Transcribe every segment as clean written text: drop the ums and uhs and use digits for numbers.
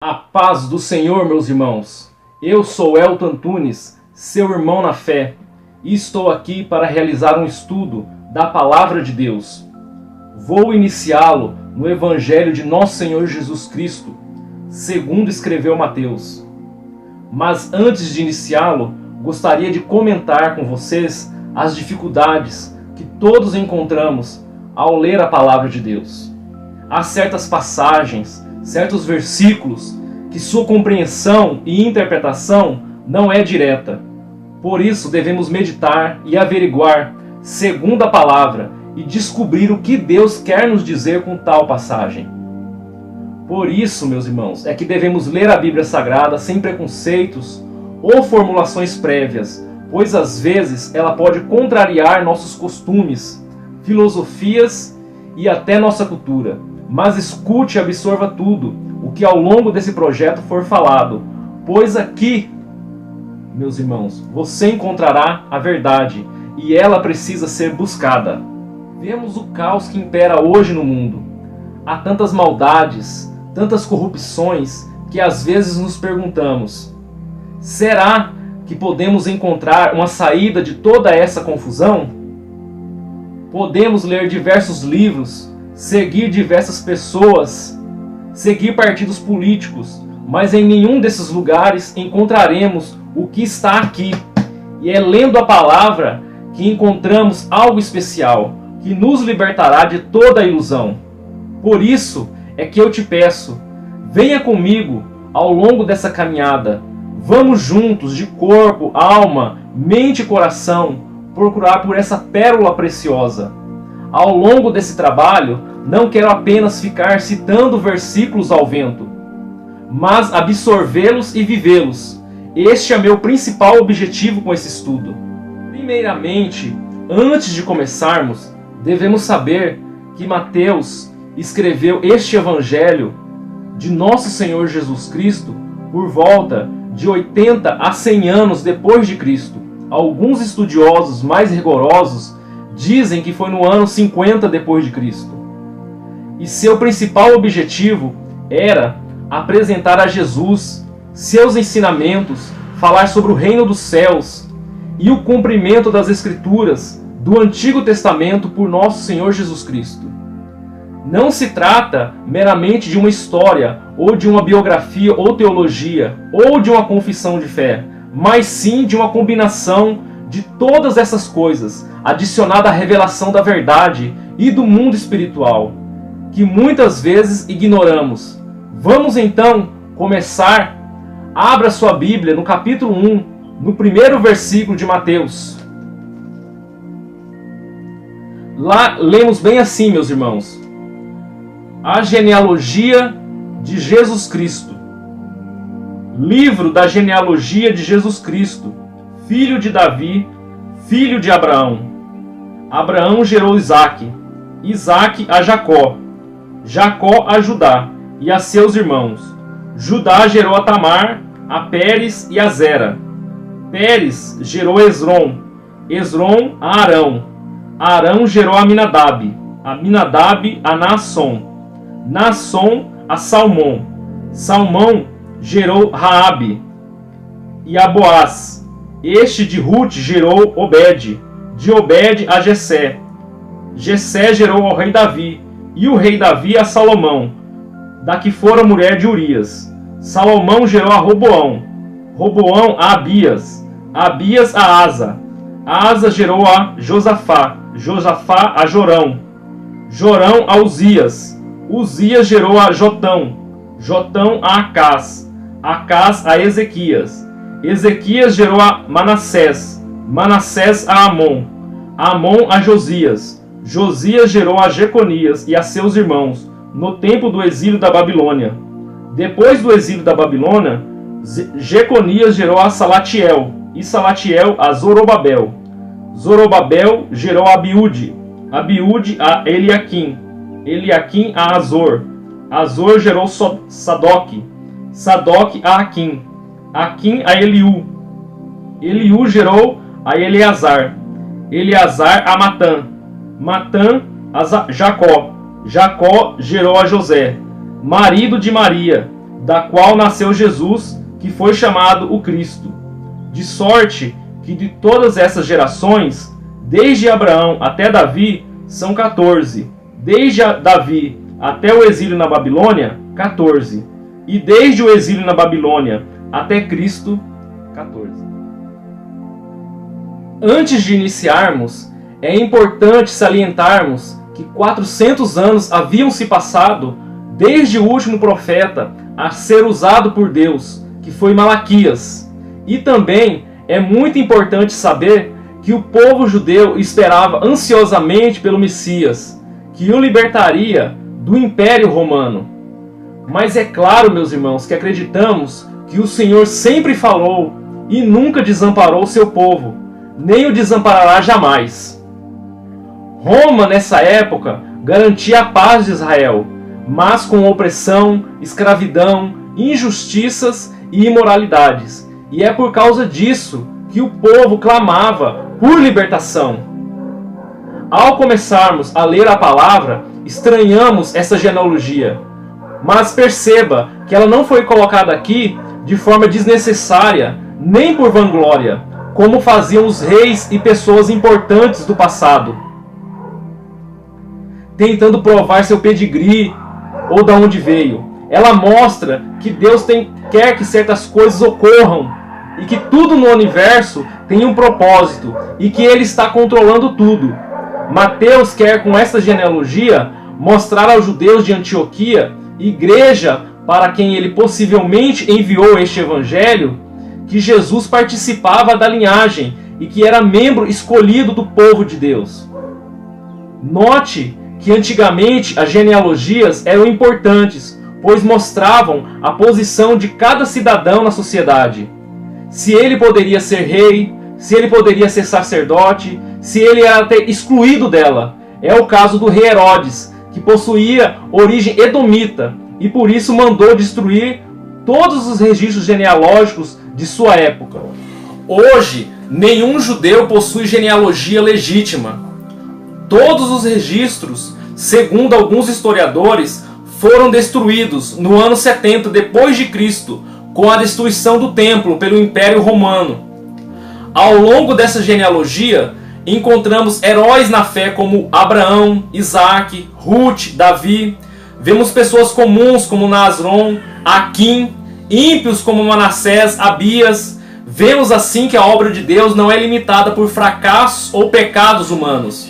A paz do Senhor, meus irmãos. Eu sou Elton Antunes, seu irmão na fé, e estou aqui para realizar um estudo da Palavra de Deus. Vou iniciá-lo no Evangelho de Nosso Senhor Jesus Cristo, segundo escreveu Mateus. Mas antes de iniciá-lo, gostaria de comentar com vocês as dificuldades que todos encontramos ao ler a Palavra de Deus. Há certas passagens, certos versículos que sua compreensão e interpretação não é direta. Por isso devemos meditar e averiguar segundo a palavra e descobrir o que Deus quer nos dizer com tal passagem. Por isso, meus irmãos, é que devemos ler a Bíblia Sagrada sem preconceitos ou formulações prévias, pois às vezes ela pode contrariar nossos costumes, filosofias e até nossa cultura. Mas escute e absorva tudo o que ao longo desse projeto for falado, pois aqui, meus irmãos, você encontrará a verdade e ela precisa ser buscada. Vemos o caos que impera hoje no mundo. Há tantas maldades, tantas corrupções, que às vezes nos perguntamos: será que podemos encontrar uma saída de toda essa confusão? Podemos ler diversos livros, seguir diversas pessoas, seguir partidos políticos, mas em nenhum desses lugares encontraremos o que está aqui. E é lendo a palavra que encontramos algo especial, que nos libertará de toda a ilusão. Por isso é que eu te peço, venha comigo ao longo dessa caminhada. Vamos juntos, de corpo, alma, mente e coração, procurar por essa pérola preciosa. Ao longo desse trabalho, não quero apenas ficar citando versículos ao vento, mas absorvê-los e vivê-los. Este é meu principal objetivo com esse estudo. Primeiramente, antes de começarmos, devemos saber que Mateus escreveu este Evangelho de Nosso Senhor Jesus Cristo por volta de 80 a 100 anos depois de Cristo. Alguns estudiosos mais rigorosos dizem que foi no ano 50 depois de Cristo. E seu principal objetivo era apresentar a Jesus, seus ensinamentos, falar sobre o reino dos céus e o cumprimento das Escrituras do Antigo Testamento por Nosso Senhor Jesus Cristo. Não se trata meramente de uma história, ou de uma biografia ou teologia, ou de uma confissão de fé, mas sim de uma combinação de todas essas coisas, adicionada à revelação da verdade e do mundo espiritual, que muitas vezes ignoramos. Vamos então começar. Abra sua Bíblia no capítulo 1, no primeiro versículo de Mateus. Lá lemos bem assim, meus irmãos: a genealogia de Jesus Cristo. Livro da genealogia de Jesus Cristo, filho de Davi, filho de Abraão. Abraão gerou Isaque, Isaque a Jacó, Jacó a Judá e a seus irmãos. Judá gerou a Tamar, a Pérez e a Zera. Pérez gerou Esrom, Esrom a Arão. Arão gerou a Aminadab, Aminadab a Naasson, Naasson a Salmão. Salmão gerou Raabe e a Boaz. Este de Ruth gerou Obed, de Obed a Jessé. Jessé gerou ao rei Davi, e o rei Davi a Salomão, da que fora mulher de Urias. Salomão gerou a Roboão, Roboão a Abias, Abias a Asa. Asa gerou a Josafá, Josafá a Jorão, Jorão a Uzias. Uzias gerou a Jotão, Jotão a Acás, Acás a Ezequias. Ezequias gerou a Manassés, Manassés a Amon, Amon a Josias. Josias gerou a Jeconias e a seus irmãos, no tempo do exílio da Babilônia. Depois do exílio da Babilônia, Jeconias gerou a Salatiel, e Salatiel a Zorobabel. Zorobabel gerou a Abiúde, Abiúde a Eliaquim, Eliaquim a Azor. Azor gerou Sadoque, Sadoque a Aquim, Aquim a Eliú. Eliú gerou a Eleazar, Eleazar a Matã, Matã a Jacó. Jacó gerou a José, marido de Maria, da qual nasceu Jesus, que foi chamado o Cristo. De sorte que de todas essas gerações, desde Abraão até Davi, são 14. Desde Davi até o exílio na Babilônia, 14. E desde o exílio na Babilônia até Cristo, 14. Antes de iniciarmos, é importante salientarmos que 400 anos haviam se passado desde o último profeta a ser usado por Deus, que foi Malaquias. E também é muito importante saber que o povo judeu esperava ansiosamente pelo Messias, que o libertaria do Império Romano. Mas é claro, meus irmãos, que acreditamos que o Senhor sempre falou e nunca desamparou seu povo, nem o desamparará jamais. Roma, nessa época, garantia a paz de Israel, mas com opressão, escravidão, injustiças e imoralidades. E é por causa disso que o povo clamava por libertação. Ao começarmos a ler a palavra, estranhamos essa genealogia. Mas perceba que ela não foi colocada aqui de forma desnecessária, nem por vanglória, como faziam os reis e pessoas importantes do passado, tentando provar seu pedigree ou de onde veio. Ela mostra que Deus quer que certas coisas ocorram e que tudo no universo tem um propósito e que Ele está controlando tudo. Mateus quer, com essa genealogia, mostrar aos judeus de Antioquia, igreja para quem ele possivelmente enviou este evangelho, que Jesus participava da linhagem e que era membro escolhido do povo de Deus. Note que antigamente as genealogias eram importantes, pois mostravam a posição de cada cidadão na sociedade. Se ele poderia ser rei, se ele poderia ser sacerdote, se ele era até excluído dela. É o caso do rei Herodes, que possuía origem edomita e por isso mandou destruir todos os registros genealógicos de sua época. Hoje, nenhum judeu possui genealogia legítima. Todos os registros, segundo alguns historiadores, foram destruídos no ano 70 depois de Cristo, com a destruição do templo pelo Império Romano. Ao longo dessa genealogia, encontramos heróis na fé como Abraão, Isaac, Ruth, Davi. Vemos pessoas comuns como Naasron, Aquim, ímpios como Manassés, Abias. Vemos assim que a obra de Deus não é limitada por fracassos ou pecados humanos.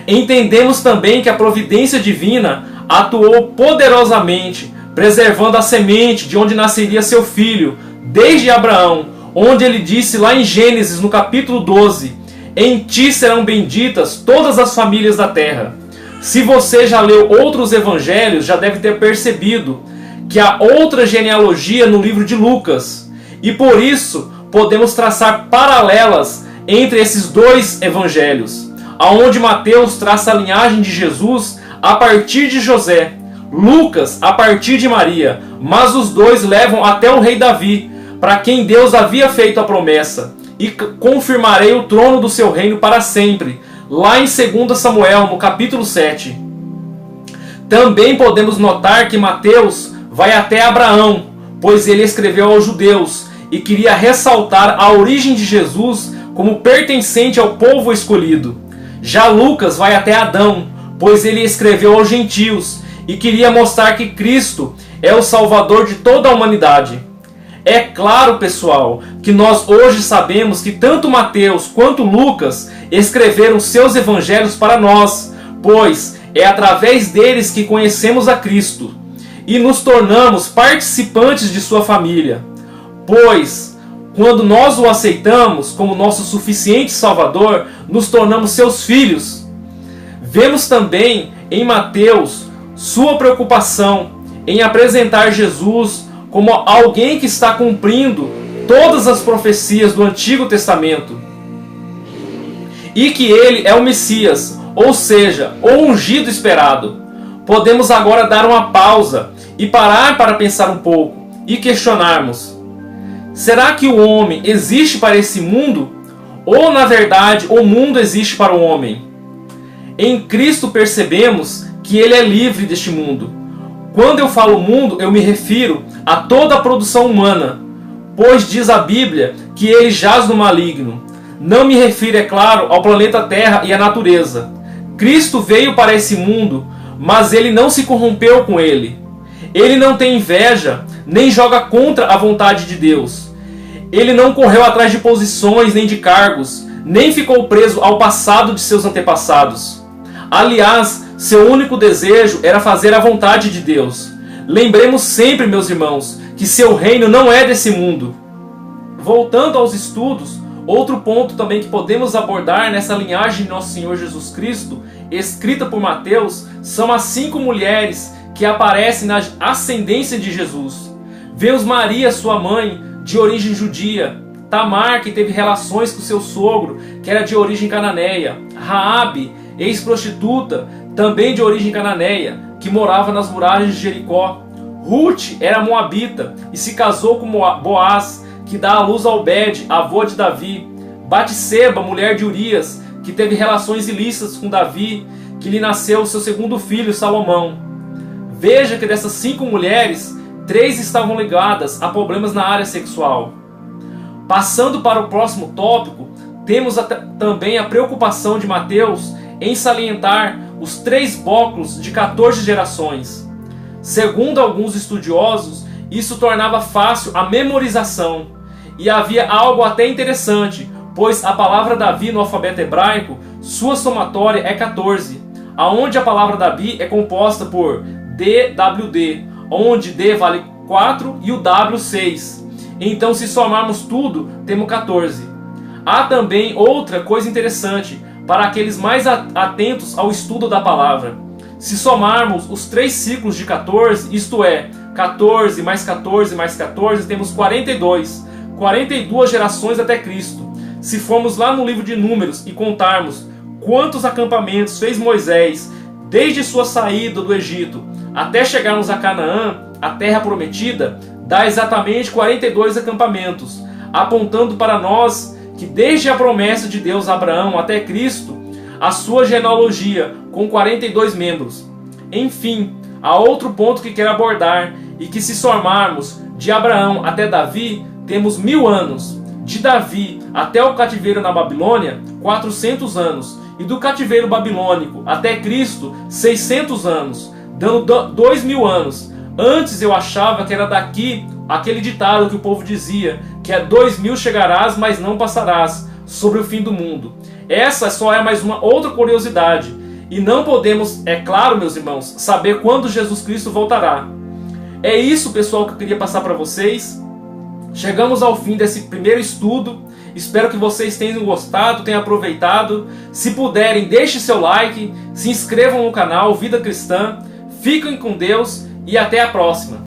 Entendemos também que a providência divina atuou poderosamente, preservando a semente de onde nasceria seu filho, desde Abraão, onde ele disse lá em Gênesis, no capítulo 12, em ti serão benditas todas as famílias da terra. Se você já leu outros evangelhos, já deve ter percebido que há outra genealogia no livro de Lucas. E por isso, podemos traçar paralelas entre esses dois evangelhos, aonde Mateus traça a linhagem de Jesus a partir de José, Lucas a partir de Maria, mas os dois levam até o rei Davi, para quem Deus havia feito a promessa, e confirmarei o trono do seu reino para sempre, lá em 2 Samuel, no capítulo 7. Também podemos notar que Mateus vai até Abraão, pois ele escreveu aos judeus e queria ressaltar a origem de Jesus como pertencente ao povo escolhido. Já Lucas vai até Adão, pois ele escreveu aos gentios e queria mostrar que Cristo é o Salvador de toda a humanidade. É claro, pessoal, que nós hoje sabemos que tanto Mateus quanto Lucas escreveram seus evangelhos para nós, pois é através deles que conhecemos a Cristo e nos tornamos participantes de sua família. Pois, quando nós o aceitamos como nosso suficiente Salvador, nos tornamos seus filhos. Vemos também em Mateus sua preocupação em apresentar Jesus como alguém que está cumprindo todas as profecias do Antigo Testamento e que ele é o Messias, ou seja, o ungido esperado. Podemos agora dar uma pausa e parar para pensar um pouco e questionarmos: será que o homem existe para esse mundo? Ou, na verdade, o mundo existe para o homem? Em Cristo percebemos que ele é livre deste mundo. Quando eu falo mundo, eu me refiro a toda a produção humana, pois diz a Bíblia que ele jaz no maligno. Não me refiro, é claro, ao planeta Terra e à natureza. Cristo veio para esse mundo, mas ele não se corrompeu com ele. Ele não tem inveja, nem joga contra a vontade de Deus. Ele não correu atrás de posições nem de cargos, nem ficou preso ao passado de seus antepassados. Aliás, seu único desejo era fazer a vontade de Deus. Lembremos sempre, meus irmãos, que seu reino não é desse mundo. Voltando aos estudos, outro ponto também que podemos abordar nessa linhagem de Nosso Senhor Jesus Cristo, escrita por Mateus, são as 5 mulheres que aparecem na ascendência de Jesus. Vemos Maria, sua mãe, de origem judia, Tamar, que teve relações com seu sogro, que era de origem cananeia, Raabe, ex-prostituta, também de origem cananeia, que morava nas muralhas de Jericó. Ruth era moabita e se casou com Boaz, que dá à luz a Obed, avô de Davi. Batseba, mulher de Urias, que teve relações ilícitas com Davi, que lhe nasceu seu segundo filho, Salomão. Veja que dessas 5 mulheres, 3 estavam ligadas a problemas na área sexual. Passando para o próximo tópico, temos também a preocupação de Mateus em salientar os 3 blocos de 14 gerações. Segundo alguns estudiosos, isso tornava fácil a memorização. E havia algo até interessante, pois a palavra Davi no alfabeto hebraico, sua somatória é 14, aonde a palavra Davi é composta por DWD, onde D vale 4 e o W 6. Então, se somarmos tudo, temos 14. Há também outra coisa interessante para aqueles mais atentos ao estudo da palavra. Se somarmos os 3 ciclos de 14, isto é, 14 mais 14 mais 14, temos 42. 42 gerações até Cristo. Se formos lá no livro de Números e contarmos quantos acampamentos fez Moisés desde sua saída do Egito até chegarmos a Canaã, a terra prometida, dá exatamente 42 acampamentos, apontando para nós que desde a promessa de Deus a Abraão até Cristo, a sua genealogia com 42 membros. Enfim, há outro ponto que quero abordar, e que se somarmos de Abraão até Davi, temos 1000 anos. De Davi até o cativeiro na Babilônia, 400 anos. E do cativeiro babilônico até Cristo, 600 anos, dando 2000 anos. Antes eu achava que era daqui aquele ditado que o povo dizia, que é 2000 chegarás, mas não passarás, sobre o fim do mundo. Essa só é mais uma outra curiosidade. E não podemos, é claro, meus irmãos, saber quando Jesus Cristo voltará. É isso, pessoal, que eu queria passar para vocês. Chegamos ao fim desse primeiro estudo. Espero que vocês tenham gostado, tenham aproveitado. Se puderem, deixe seu like, se inscrevam no canal Vida Cristã. Fiquem com Deus e até a próxima.